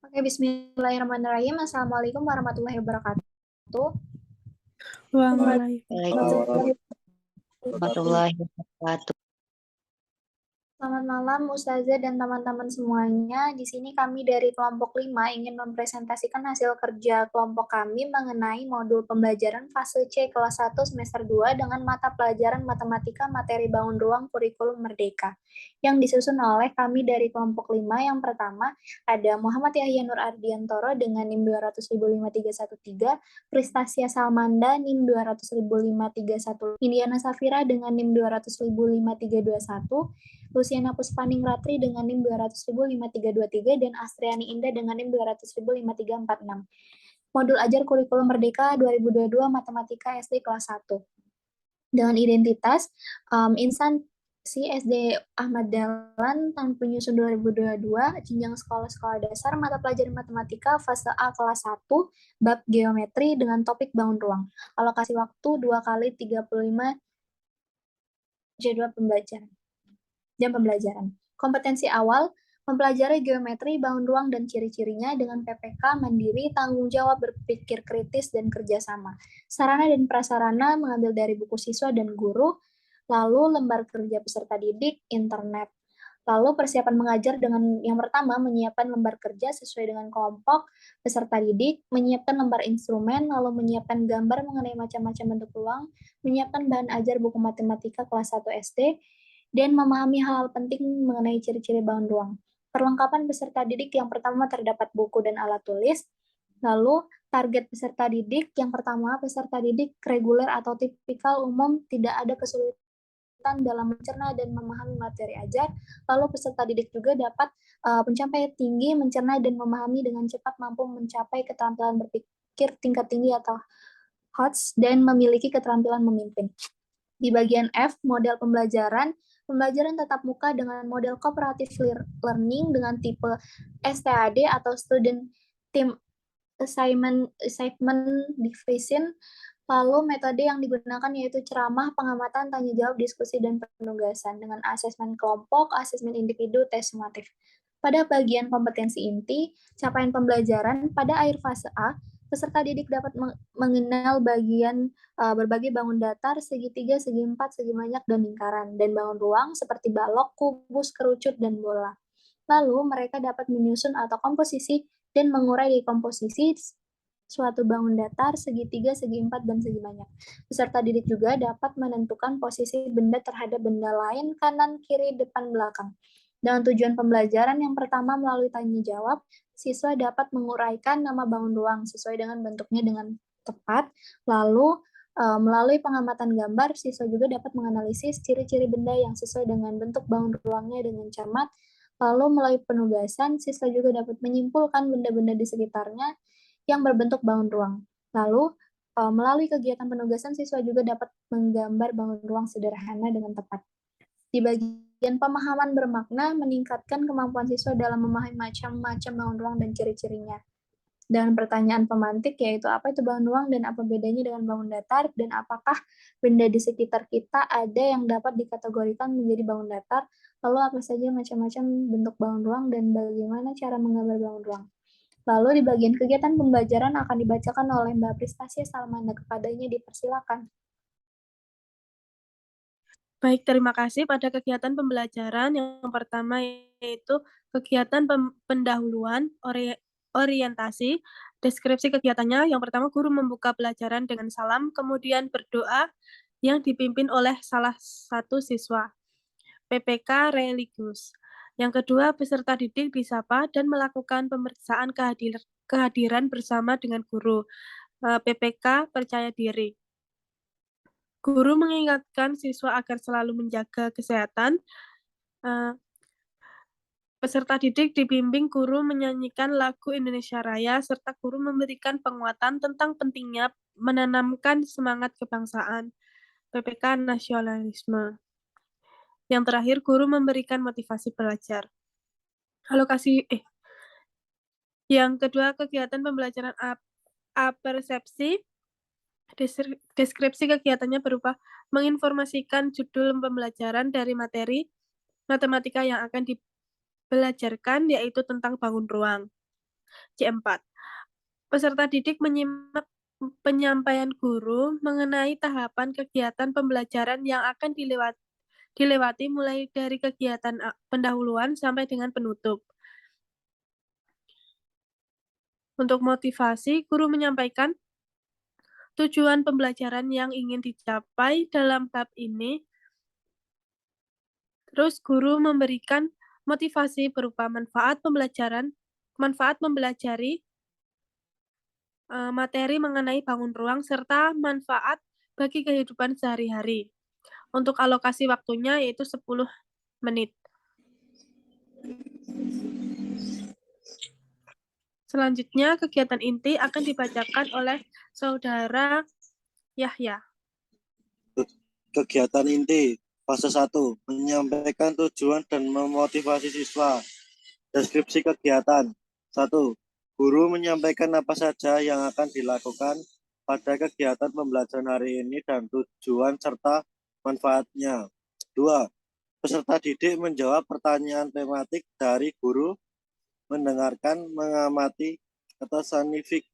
Oke, bismillahirrahmanirrahim. Assalamualaikum warahmatullahi wabarakatuh. Waalaikumsalam warahmatullahi wabarakatuh. Selamat malam, Ustazah dan teman-teman semuanya. Di sini kami dari kelompok 5 ingin mempresentasikan hasil kerja kelompok kami mengenai modul pembelajaran fase C kelas 1 semester 2 dengan mata pelajaran matematika materi bangun ruang kurikulum merdeka yang disusun oleh kami dari kelompok 5. Yang pertama ada Muhammad Yahya Nur Ardiantoro dengan NIM 200.5313, Pristasia Salmanda NIM 200.5311, Indiana Safira dengan NIM 200.5321, Luciana Puspaningratri dengan NIM 200.5323 dan Astriani Indah dengan NIM 200.5346. Modul Ajar Kurikulum Merdeka 2022 Matematika SD kelas 1. Dengan identitas Instansi SD Ahmad Dahlan tahun penyusun 2022, jenjang sekolah dasar, mata pelajaran matematika fase A kelas 1, bab geometri dengan topik bangun ruang. Alokasi waktu 2 kali 35 jadwal jam pembelajaran. Kompetensi awal, mempelajari geometri, bangun ruang, dan ciri-cirinya dengan PPK, mandiri, tanggung jawab, berpikir kritis, dan kerjasama. Sarana dan prasarana mengambil dari buku siswa dan guru, lalu lembar kerja peserta didik, internet. Lalu persiapan mengajar dengan yang pertama, menyiapkan lembar kerja sesuai dengan kelompok peserta didik, menyiapkan lembar instrumen, lalu menyiapkan gambar mengenai macam-macam bentuk ruang, menyiapkan bahan ajar buku matematika kelas 1 SD, dan memahami hal-hal penting mengenai ciri-ciri bangun ruang. Perlengkapan peserta didik yang pertama terdapat buku dan alat tulis, lalu target peserta didik yang pertama, peserta didik reguler atau tipikal umum, tidak ada kesulitan dalam mencerna dan memahami materi ajar, lalu peserta didik juga dapat mencapai tinggi, mencerna dan memahami dengan cepat, mampu mencapai keterampilan berpikir tingkat tinggi atau HOTS, dan memiliki keterampilan memimpin. Di bagian F, model pembelajaran tatap muka dengan model cooperative learning dengan tipe STAD atau Student Team Assignment Division. Lalu metode yang digunakan yaitu ceramah, pengamatan, tanya jawab, diskusi, dan penugasan dengan asesmen kelompok, asesmen individu, tes sumatif. Pada bagian kompetensi inti, capaian pembelajaran pada akhir fase A, peserta didik dapat mengenal berbagai bangun datar, segitiga, segi empat, segi banyak, dan lingkaran, dan bangun ruang seperti balok, kubus, kerucut, dan bola. Lalu mereka dapat menyusun atau komposisi dan mengurai di komposisi suatu bangun datar, segitiga, segi empat, dan segi banyak. Peserta didik juga dapat menentukan posisi benda terhadap benda lain, kanan, kiri, depan, belakang. Dengan tujuan pembelajaran yang pertama melalui tanya jawab, siswa dapat menguraikan nama bangun ruang sesuai dengan bentuknya dengan tepat. Lalu melalui pengamatan gambar, siswa juga dapat menganalisis ciri-ciri benda yang sesuai dengan bentuk bangun ruangnya dengan cermat. Lalu melalui penugasan, siswa juga dapat menyimpulkan benda-benda di sekitarnya yang berbentuk bangun ruang. Lalu, melalui kegiatan penugasan, siswa juga dapat menggambar bangun ruang sederhana dengan tepat. Di bagian pemahaman bermakna, meningkatkan kemampuan siswa dalam memahami macam-macam bangun ruang dan ciri-cirinya. Dan pertanyaan pemantik yaitu apa itu bangun ruang dan apa bedanya dengan bangun datar, dan apakah benda di sekitar kita ada yang dapat dikategorikan menjadi bangun datar, lalu apa saja macam-macam bentuk bangun ruang dan bagaimana cara menggambar bangun ruang. Lalu di bagian kegiatan pembelajaran akan dibacakan oleh Mbak Pristasia Salmanda. Kepadanya dipersilakan. Baik, terima kasih. Pada kegiatan pembelajaran yang pertama yaitu kegiatan pendahuluan, orientasi, deskripsi kegiatannya. Yang pertama, guru membuka pelajaran dengan salam, kemudian berdoa yang dipimpin oleh salah satu siswa. PPK religius. Yang kedua, peserta didik disapa dan melakukan pemeriksaan kehadiran bersama dengan guru. PPK percaya diri. Guru mengingatkan siswa agar selalu menjaga kesehatan. Peserta didik dibimbing guru menyanyikan lagu Indonesia Raya, serta guru memberikan penguatan tentang pentingnya menanamkan semangat kebangsaan. PPK nasionalisme. Yang terakhir, guru memberikan motivasi belajar. Yang kedua, kegiatan pembelajaran apersepsi. Deskripsi kegiatannya berupa menginformasikan judul pembelajaran dari materi matematika yang akan dibelajarkan, yaitu tentang bangun ruang. C4. Peserta didik menyimak penyampaian guru mengenai tahapan kegiatan pembelajaran yang akan dilewati mulai dari kegiatan pendahuluan sampai dengan penutup. Untuk motivasi, guru menyampaikan tujuan pembelajaran yang ingin dicapai dalam bab ini. Terus guru memberikan motivasi berupa manfaat mempelajari materi mengenai bangun ruang serta manfaat bagi kehidupan sehari-hari. Untuk alokasi waktunya yaitu 10 menit. Selanjutnya, kegiatan inti akan dibacakan oleh Saudara Yahya. Kegiatan inti fase 1, menyampaikan tujuan dan memotivasi siswa. Deskripsi kegiatan. 1. Guru menyampaikan apa saja yang akan dilakukan pada kegiatan pembelajaran hari ini dan tujuan serta manfaatnya. 2. Peserta didik menjawab pertanyaan tematik dari guru, mendengarkan, mengamati, atau sanifik.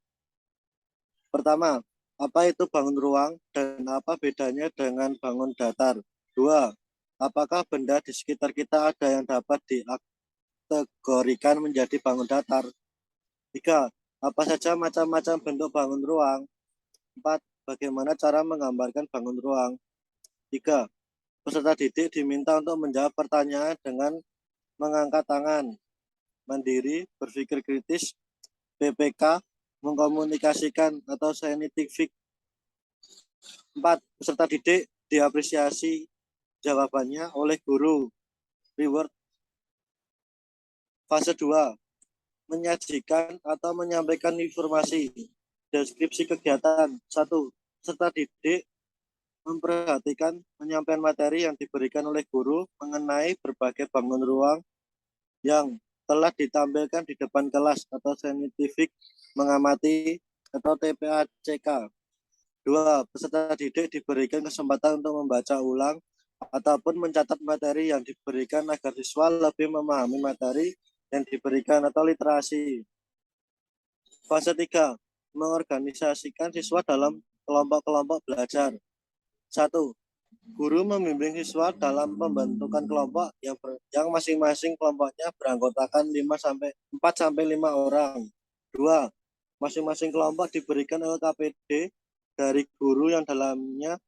Pertama, apa itu bangun ruang dan apa bedanya dengan bangun datar? 2. Apakah benda di sekitar kita ada yang dapat dikategorikan menjadi bangun datar? 3. Apa saja macam-macam bentuk bangun ruang? 4. Bagaimana cara menggambarkan bangun ruang? 3. Peserta didik diminta untuk menjawab pertanyaan dengan mengangkat tangan, mandiri, berpikir kritis, PPK, mengkomunikasikan atau scientific. 4. Peserta didik diapresiasi jawabannya oleh guru. Reward. Fase 2. Menyajikan atau menyampaikan informasi. Deskripsi kegiatan. 1. Peserta didik memperhatikan penyampaian materi yang diberikan oleh guru mengenai berbagai bangun ruang yang telah ditampilkan di depan kelas atau scientific mengamati atau TPACK. 2. Peserta didik diberikan kesempatan untuk membaca ulang ataupun mencatat materi yang diberikan agar siswa lebih memahami materi yang diberikan atau literasi. Fase 3. Mengorganisasikan siswa dalam kelompok-kelompok belajar. 1. Guru membimbing siswa dalam pembentukan kelompok yang masing-masing kelompoknya beranggotakan 4-5 orang. 2. Masing-masing kelompok diberikan LKPD dari guru yang dalamnya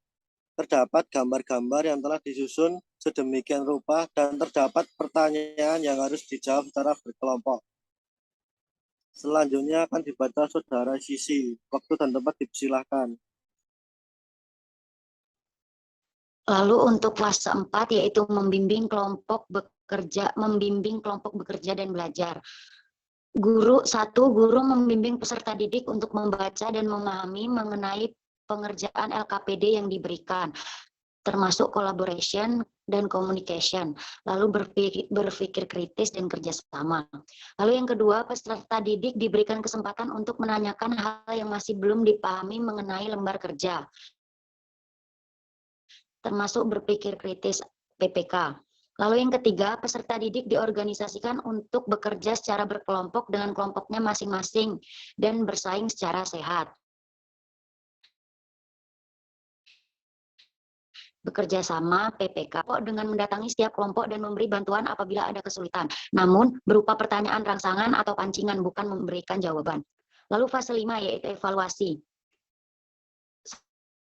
terdapat gambar-gambar yang telah disusun sedemikian rupa dan terdapat pertanyaan yang harus dijawab secara berkelompok. Selanjutnya akan dibaca Saudara Sisi. Waktu dan tempat dipersilahkan. Lalu untuk fase 4 yaitu membimbing kelompok bekerja dan belajar. Guru membimbing peserta didik untuk membaca dan memahami mengenai pengerjaan LKPD yang diberikan, termasuk collaboration dan communication, lalu berpikir kritis dan kerjasama. Lalu yang kedua, peserta didik diberikan kesempatan untuk menanyakan hal yang masih belum dipahami mengenai lembar kerja, termasuk berpikir kritis PPK. Lalu yang ketiga, peserta didik diorganisasikan untuk bekerja secara berkelompok dengan kelompoknya masing-masing dan bersaing secara sehat. Bekerja sama PPK dengan mendatangi setiap kelompok dan memberi bantuan apabila ada kesulitan, namun berupa pertanyaan rangsangan atau pancingan, bukan memberikan jawaban. Lalu fase 5 yaitu evaluasi.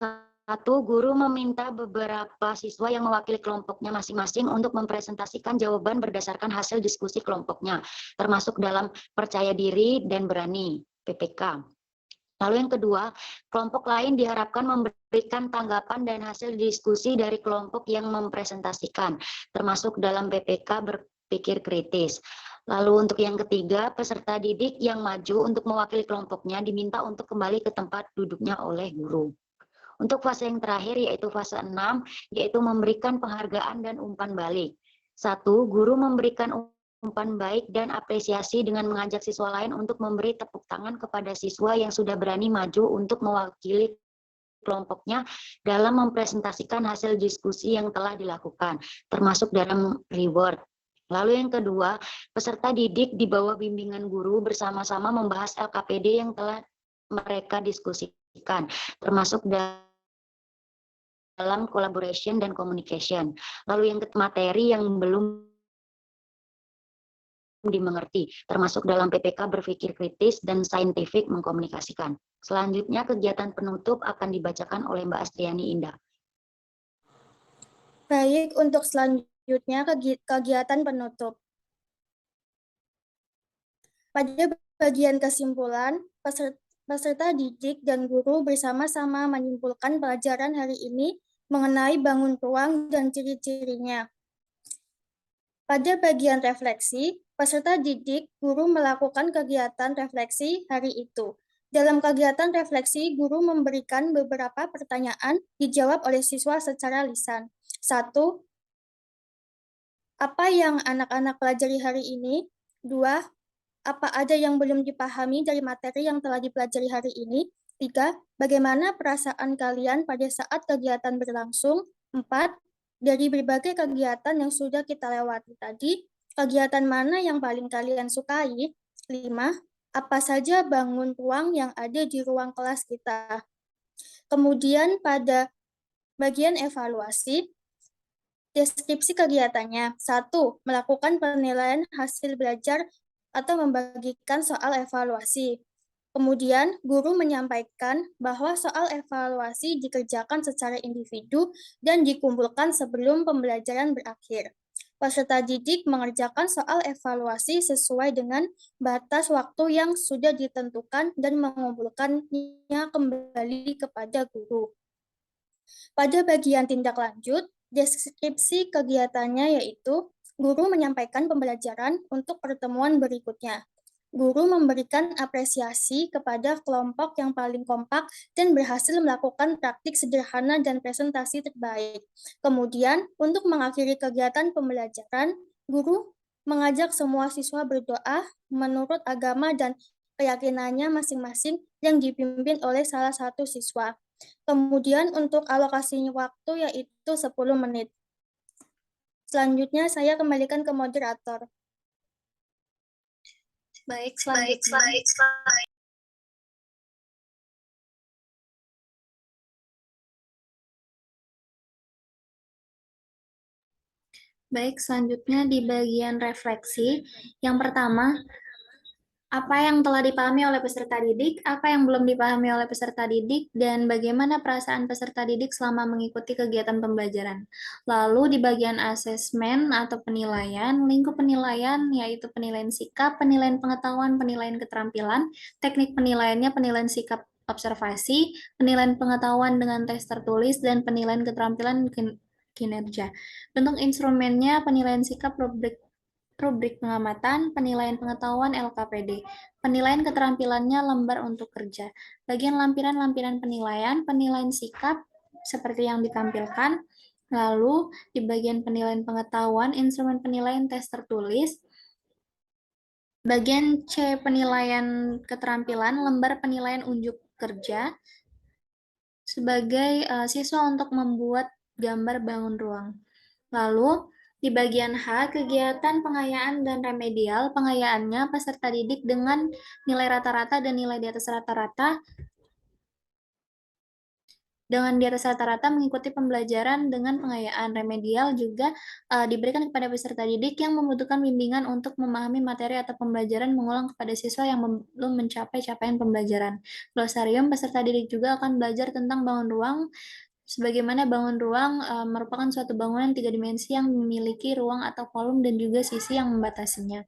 1. Guru meminta beberapa siswa yang mewakili kelompoknya masing-masing untuk mempresentasikan jawaban berdasarkan hasil diskusi kelompoknya, termasuk dalam percaya diri dan berani, PPK. Lalu yang kedua, kelompok lain diharapkan memberikan tanggapan dan hasil diskusi dari kelompok yang mempresentasikan, termasuk dalam PPK berpikir kritis. Lalu untuk yang ketiga, peserta didik yang maju untuk mewakili kelompoknya diminta untuk kembali ke tempat duduknya oleh guru. Untuk fase yang terakhir yaitu fase 6, yaitu memberikan penghargaan dan umpan balik. 1. Guru memberikan umpan baik dan apresiasi dengan mengajak siswa lain untuk memberi tepuk tangan kepada siswa yang sudah berani maju untuk mewakili kelompoknya dalam mempresentasikan hasil diskusi yang telah dilakukan, termasuk dalam reward. Lalu yang kedua, peserta didik di bawah bimbingan guru bersama-sama membahas LKPD yang telah mereka diskusikan, termasuk dalam collaboration dan communication. Lalu yang materi yang belum dimengerti, termasuk dalam PPK berpikir kritis dan saintifik mengkomunikasikan. Selanjutnya, kegiatan penutup akan dibacakan oleh Mbak Astriani Indah. Baik, untuk selanjutnya kegiatan penutup. Pada bagian kesimpulan, peserta didik dan guru bersama-sama menyimpulkan pelajaran hari ini mengenai bangun ruang dan ciri-cirinya. Pada bagian refleksi, peserta didik, guru melakukan kegiatan refleksi hari itu. Dalam kegiatan refleksi, guru memberikan beberapa pertanyaan dijawab oleh siswa secara lisan. 1. Apa yang anak-anak pelajari hari ini? 2. Apa ada yang belum dipahami dari materi yang telah dipelajari hari ini? 3. Bagaimana perasaan kalian pada saat kegiatan berlangsung? 4. Dari berbagai kegiatan yang sudah kita lewati tadi, kegiatan mana yang paling kalian sukai? 5. Apa saja bangun ruang yang ada di ruang kelas kita? Kemudian pada bagian evaluasi, deskripsi kegiatannya. 1. Melakukan penilaian hasil belajar atau membagikan soal evaluasi. Kemudian, guru menyampaikan bahwa soal evaluasi dikerjakan secara individu dan dikumpulkan sebelum pembelajaran berakhir. Peserta didik mengerjakan soal evaluasi sesuai dengan batas waktu yang sudah ditentukan dan mengumpulkannya kembali kepada guru. Pada bagian tindak lanjut, deskripsi kegiatannya yaitu guru menyampaikan pembelajaran untuk pertemuan berikutnya. Guru memberikan apresiasi kepada kelompok yang paling kompak dan berhasil melakukan praktik sederhana dan presentasi terbaik. Kemudian, untuk mengakhiri kegiatan pembelajaran, guru mengajak semua siswa berdoa menurut agama dan keyakinannya masing-masing yang dipimpin oleh salah satu siswa. Kemudian untuk alokasinya waktu yaitu 10 menit. Selanjutnya saya kembalikan ke moderator. Baik, selanjutnya. Baik, selanjutnya di bagian refleksi. Yang pertama, apa yang telah dipahami oleh peserta didik, apa yang belum dipahami oleh peserta didik, dan bagaimana perasaan peserta didik selama mengikuti kegiatan pembelajaran. Lalu di bagian asesmen atau penilaian, lingkup penilaian yaitu penilaian sikap, penilaian pengetahuan, penilaian keterampilan, teknik penilaiannya penilaian sikap observasi, penilaian pengetahuan dengan tes tertulis, dan penilaian keterampilan kinerja. Bentuk instrumennya penilaian sikap rubrik pengamatan, penilaian pengetahuan LKPD, penilaian keterampilannya lembar untuk kerja. Bagian lampiran-lampiran penilaian, penilaian sikap seperti yang ditampilkan. Lalu di bagian penilaian pengetahuan, instrumen penilaian tes tertulis. Bagian C penilaian keterampilan, lembar penilaian unjuk kerja sebagai siswa untuk membuat gambar bangun ruang. Lalu di bagian H, kegiatan pengayaan dan remedial, pengayaannya peserta didik dengan nilai rata-rata dan nilai di atas rata-rata. Dengan di atas rata-rata mengikuti pembelajaran dengan pengayaan. Remedial juga diberikan kepada peserta didik yang membutuhkan bimbingan untuk memahami materi atau pembelajaran mengulang kepada siswa yang belum mencapai capaian pembelajaran. Glosarium, peserta didik juga akan belajar tentang bangun ruang, sebagaimana bangun ruang merupakan suatu bangunan 3 dimensi yang memiliki ruang atau kolom dan juga sisi yang membatasinya.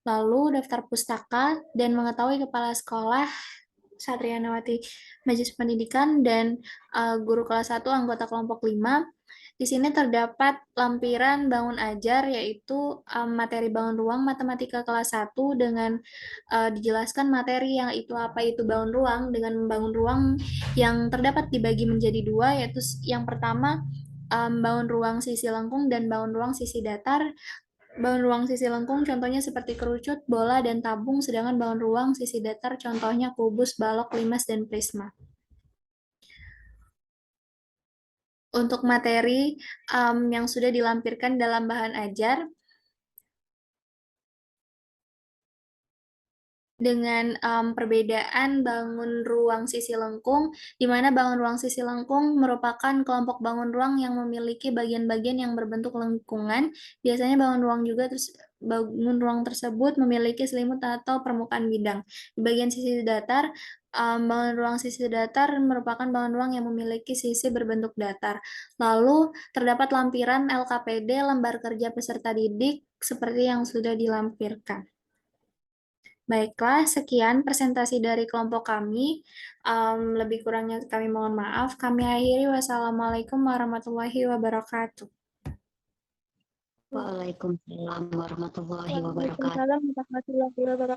Lalu daftar pustaka dan mengetahui kepala sekolah Satrianawati Majelis Pendidikan dan guru kelas 1 anggota kelompok 5. Di sini terdapat lampiran bangun ajar yaitu materi bangun ruang matematika kelas 1 dengan dijelaskan materi yang itu apa itu bangun ruang dengan bangun ruang yang terdapat dibagi menjadi 2 yaitu yang pertama bangun ruang sisi lengkung dan bangun ruang sisi datar. Bangun ruang sisi lengkung contohnya seperti kerucut, bola, dan tabung, sedangkan bangun ruang sisi datar contohnya kubus, balok, limas, dan prisma. Untuk materi yang sudah dilampirkan dalam bahan ajar, dengan perbedaan bangun ruang sisi lengkung, di mana bangun ruang sisi lengkung merupakan kelompok bangun ruang yang memiliki bagian-bagian yang berbentuk lengkungan. Biasanya bangun ruang tersebut memiliki selimut atau permukaan bidang. Di bagian sisi datar, bangun ruang sisi datar merupakan bangun ruang yang memiliki sisi berbentuk datar. Lalu terdapat lampiran LKPD, lembar kerja peserta didik, seperti yang sudah dilampirkan. Baiklah, sekian presentasi dari kelompok kami. Lebih kurangnya kami mohon maaf. Kami akhiri. Wassalamualaikum warahmatullahi wabarakatuh. Waalaikumsalam warahmatullahi wabarakatuh. Waalaikumsalam warahmatullahi wabarakatuh.